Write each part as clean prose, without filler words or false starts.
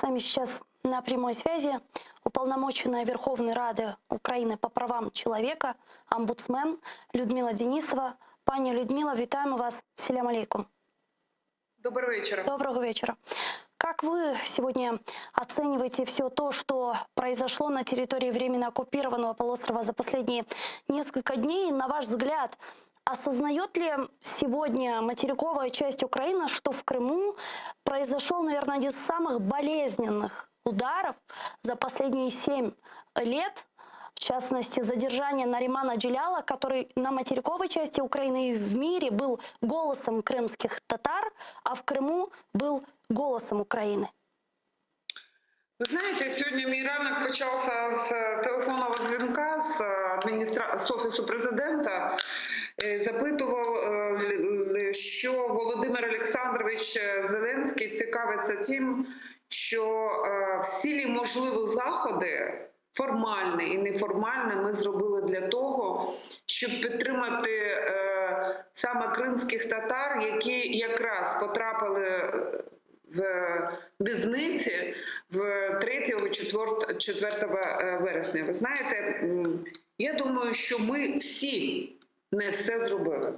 нами сейчас на прямой связи уполномоченная Верховной Рады України по правам человека, омбудсмен Людмила Денисова. Пані Людмила, вітаємо вас. Селям алейкум. Доброго вечера. Доброго вечера. Как вы сегодня оцениваете все то, что произошло на территории временно оккупированного полуострова за последние несколько дней? На ваш взгляд, осознает ли сегодня материковая часть Украины, что в Крыму произошел, наверное, один из самых болезненных ударов за последние 7 лет? В частности, задержание Наримана Джеляла, который на материковой части Украины и в мире был голосом крымских татар, а в Криму был голосом України. Ви знаєте, сьогодні мій ранок почався з телефонного дзвінка з Офісу президента. Запитував, що Володимир Олександрович Зеленський цікавиться тим, що всі можливі заходи, формальні і неформальні, ми зробили для того, щоб підтримати саме кримських татар, які якраз потрапили в в'язниці в 3-4 вересня. Ви знаєте, я думаю, що ми всі не все зробили.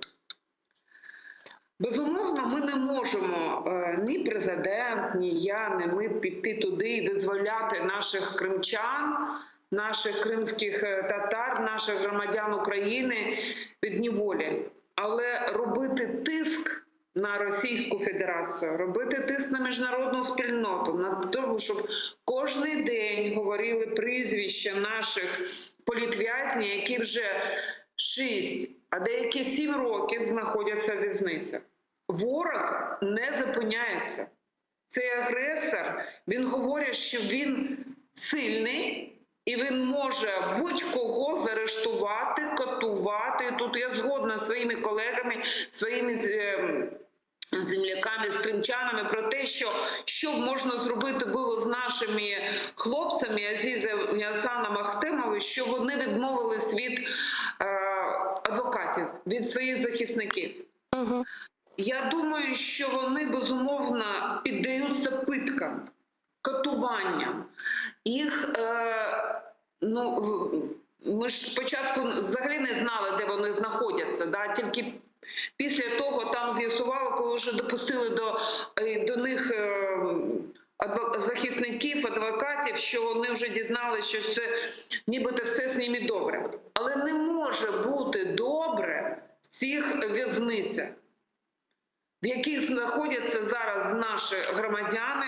Безумовно, ми не можемо, ні президент, ні я, ні ми піти туди і визволяти наших кримчан, наших кримських татар, наших громадян України від неволі. Але робити тиск на Російську Федерацію, робити тиск на міжнародну спільноту, на те, щоб кожен день говорили прізвища наших політв'язнів, які вже 6, а деякі 7 років знаходяться в в'язницях. Ворог не зупиняється. Цей агресор, він говорить, що він сильний, і він може будь-кого заарештувати, катувати. Тут я згодна зі своїми колегами, своїми земляками, з кримчанами про те, що можна зробити було з нашими хлопцями Азізом і Асаном Ахтемовим, що вони відмовились від адвокатів, від своїх захисників. Угу. Я думаю, що вони, безумовно, піддаються питкам, катуванням. Їх, ми ж спочатку взагалі не знали, де вони знаходяться, да? Тільки після того там з'ясували, коли вже допустили до них захисників, адвокатів, що вони вже дізналися, що нібито все з ними добре. Але не може бути добре в цих в'язницях, в яких знаходяться зараз наші громадяни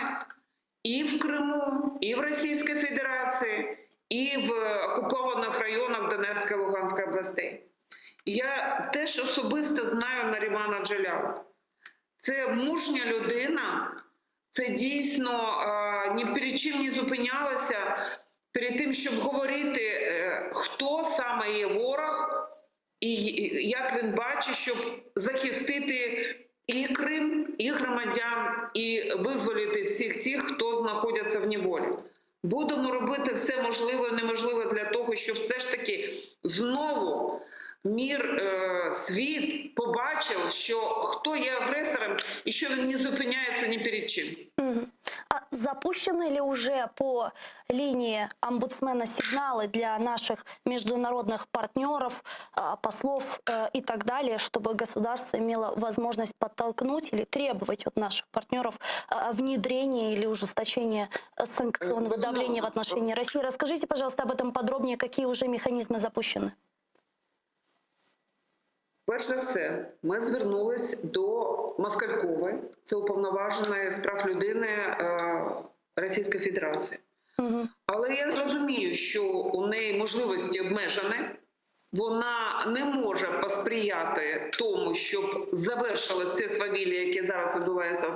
і в Криму, і в Російській Федерації, і в окупованих районах Донецької і Луганської областей. Я теж особисто знаю Наримана Джеляла. Це мужня людина, це дійсно ні перед чим не зупинялася перед тим, щоб говорити, хто саме є ворог, і як він бачить, щоб захистити і Крим, і громадян, і визволити всіх тих, хто знаходиться в неволі. Будемо робити все можливе і неможливе для того, щоб все ж таки знову мір, світ побачив, що хто є агресором і що він не зупиняється ні перед чим. А запущены ли уже по линии омбудсмена сигналы для наших международных партнеров, послов и так далее, чтобы государство имело возможность подтолкнуть или требовать от наших партнеров внедрения или ужесточения санкционного давления в отношении России? Расскажите, пожалуйста, об этом подробнее, какие уже механизмы запущены. Перш за все, ми звернулись до Москалькової, це уповноваженої з прав людини Російської Федерації. Угу. Але я розумію, що у неї можливості обмежені, вона не може посприяти тому, щоб завершилось це свавілля, яке зараз відбувається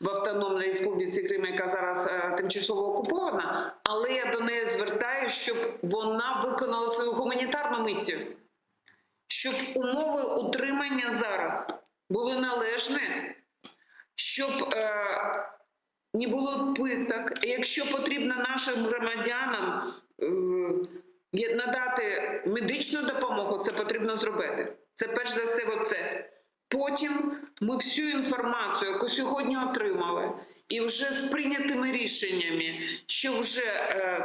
в Автономній Республіці Крим, яка зараз тимчасово окупована, але я до неї звертаюся, щоб вона виконала свою гуманітарну місію. Щоб умови утримання зараз були належні, щоб не було питок. Якщо потрібно нашим громадянам надати медичну допомогу, це потрібно зробити. Це перш за все оце. Потім ми всю інформацію, яку сьогодні отримали, і вже з прийнятими рішеннями, що вже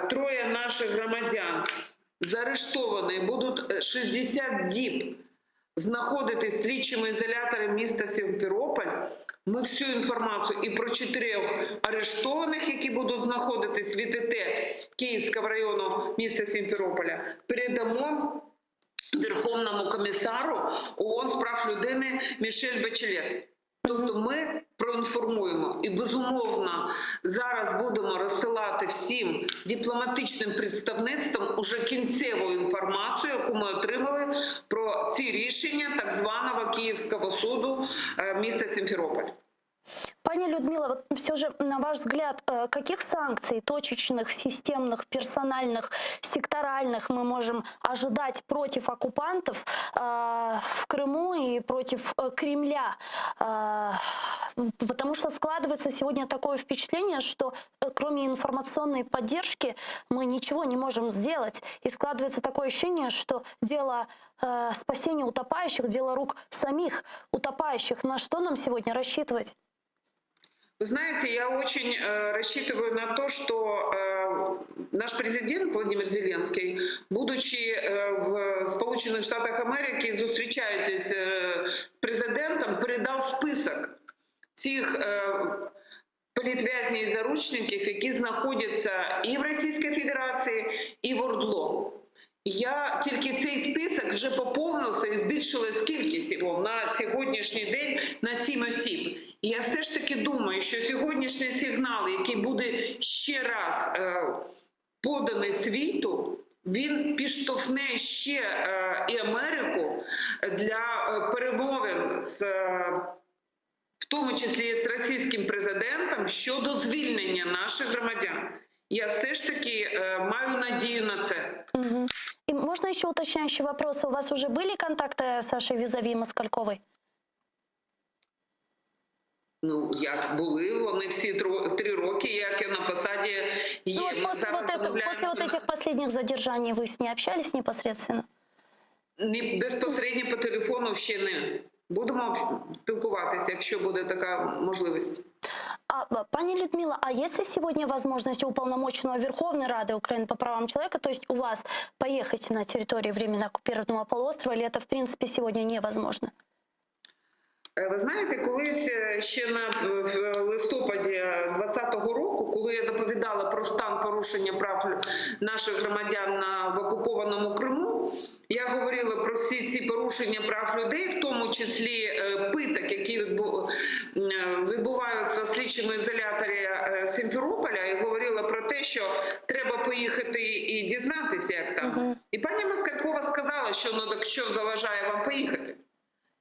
троє наших громадян заарештовані, будуть 60 діб знаходитись в слідчому ізоляторі міста Сімферополь, ми всю інформацію і про 4 арештованих, які будуть знаходитись в ІТТ Київського району міста Сімферополя, передамо Верховному комісару ООН з прав людини Мішель Бачелет. Тобто ми проінформуємо і, безумовно, зараз будемо розсилати всім дипломатичним представництвам уже кінцеву інформацію, яку ми отримали про ці рішення так званого Київського суду міста Сімферополь. Пани Людмила, вот все же, на ваш взгляд, каких санкций, точечных, системных, персональных, секторальных мы можем ожидать против оккупантов в Крыму и против Кремля? Потому что складывается сегодня такое впечатление, что кроме информационной поддержки мы ничего не можем сделать. И складывается такое ощущение, что дело спасения утопающих, дело рук самих утопающих. На что нам сегодня рассчитывать? Вы знаете, я очень рассчитываю на то, что наш президент Владимир Зеленский, будучи в Сполучених Штатах Америки, зустрічаючись з президентом, передав список цих політв'язнів і заручників, які знаходяться і в Російській Федерації, і в ОРДЛО. Я тільки цей список вже поповнився і збільшилась кількість його на сьогоднішній день на 7 осіб. І я все ж таки думаю, що сьогоднішній сигнал, який буде ще раз поданий світу, він підштовхне ще і Америку для перемовин з, в тому числі з російським президентом щодо звільнення наших громадян. Я все ж таки маю надію на це. Угу. И можно еще уточняющий вопрос? У вас уже были контакты с вашей визави Москальковой? Ну, як були, вони всі 3 роки, як я на посаді є. Ну, вот после вот этих последних задержаний вы с ней общались непосредственно? Безпосередньо по телефону ще не. Будемо спілкуватися, якщо буде така можливість. Пани Людмила, а есть ли сегодня возможность у уполномоченного Верховной Рады Украины по правам человека, то есть у вас, поехать на территорию временно оккупированного полуострова, или это в принципе сегодня невозможно? Ви знаєте, колись ще в листопаді 2020 року, коли я доповідала про стан порушення прав наших громадян в окупованому Криму, я говорила про всі ці порушення прав людей, в тому числі питок, які відбуваються в слідчому ізоляторі Сімферополя, і говорила про те, що треба поїхати і дізнатися, як там. І пані Москалькова сказала, що ну так що заважає вам поїхати?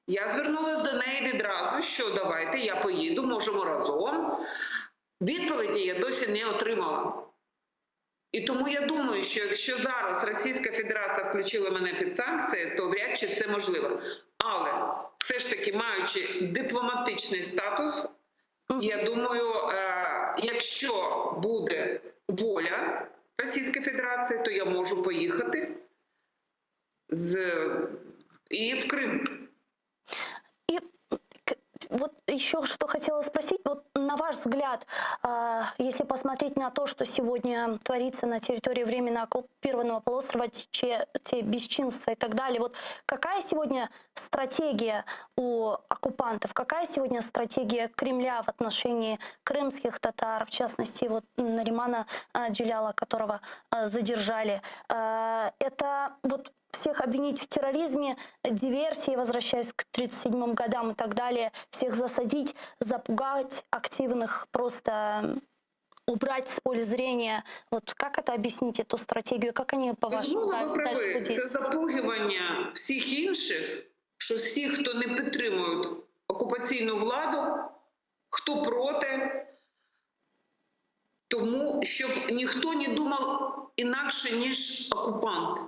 Я звернулася до неї відразу, що давайте, я поїду, можемо разом. Відповіді я досі не отримала. І тому я думаю, що якщо зараз Російська Федерація включила мене під санкції, то вряд чи це можливо. Але все ж таки, маючи дипломатичний статус, я думаю, якщо буде воля Російської Федерації, то я можу поїхати і в Крим. И вот еще что хотела спросить, вот на ваш взгляд, если посмотреть на то, что сегодня творится на территории временно оккупированного полуострова, те бесчинства и так далее, вот какая сегодня стратегия у оккупантов, какая сегодня стратегия Кремля в отношении крымских татар, в частности, вот Наримана Джиляла, которого задержали? Это вот всех обвинить в терроризме, диверсии, возвращаюсь к 1937 годам и так далее, всех засадить, запугать активных, просто убрать с поля зрения. Вот как это объяснить, эту стратегию? Как они, по-вашему, дальше будут Це запугивання всіх інших, що всі, хто не підтримують окупаційну владу, хто проти, тому щоб ніхто не думав інакше, ніж окупант.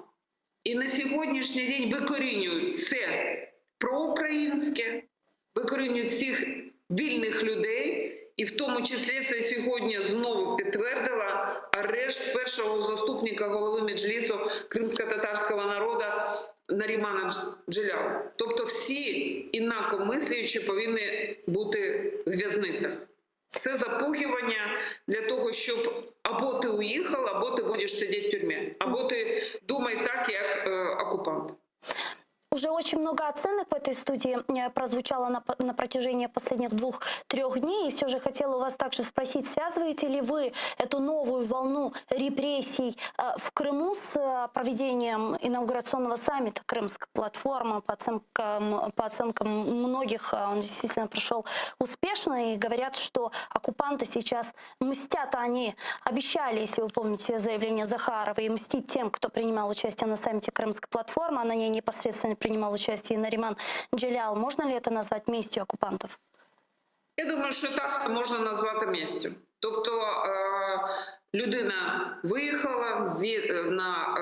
І на сьогоднішній день викорінюють все проукраїнське, викорінюють всіх вільних людей, і в тому числі це сьогодні знову підтвердила арешт першого заступника голови Меджлісу кримсько-татарського народу Нарімана Джиляла. Тобто всі інакомислюючі повинні бути в в'язницях. Це запугивання для того, щоб або ти уїхав, або ти будеш сидіти в тюрмі, або ти думай так, як окупант. Уже очень много оценок в этой студии прозвучало на протяжении последних 2-3 дней. И все же хотела у вас также спросить, связываете ли вы эту новую волну репрессий в Крыму с проведением инаугурационного саммита «Крымская платформа»? По оценкам многих он действительно прошел успешно. И говорят, что оккупанты сейчас мстят. Они обещали, если вы помните заявление Захаровой, мстить тем, кто принимал участие на саммите «Крымская платформа». А на ней непосредственно принимал участие и Нариман Джелялов. Можно ли это назвать местью оккупантов? Я думаю, що так можна назвати місцем. Тобто людина виїхала на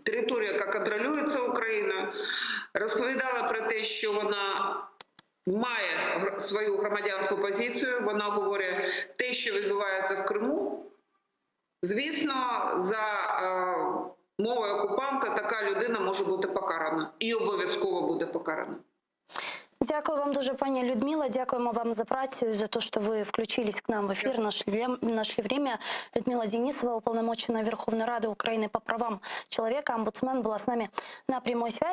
територію, яка контролюється Україною, розповідала про те, що вона має свою громадянську позицію, вона говорить те, що відбувається в Криму. Звісно, за мовою окупанта така людина може бути покарана і обов'язково буде покарана. Дякую вам дуже, пані Людмила. Дякуємо вам за працю і за те, що ви включились к нам в ефір, нашли время. Людмила Денисова, уполномоченная Верховной Рады Украины по правам человека, омбудсмен, была с нами на прямой связи.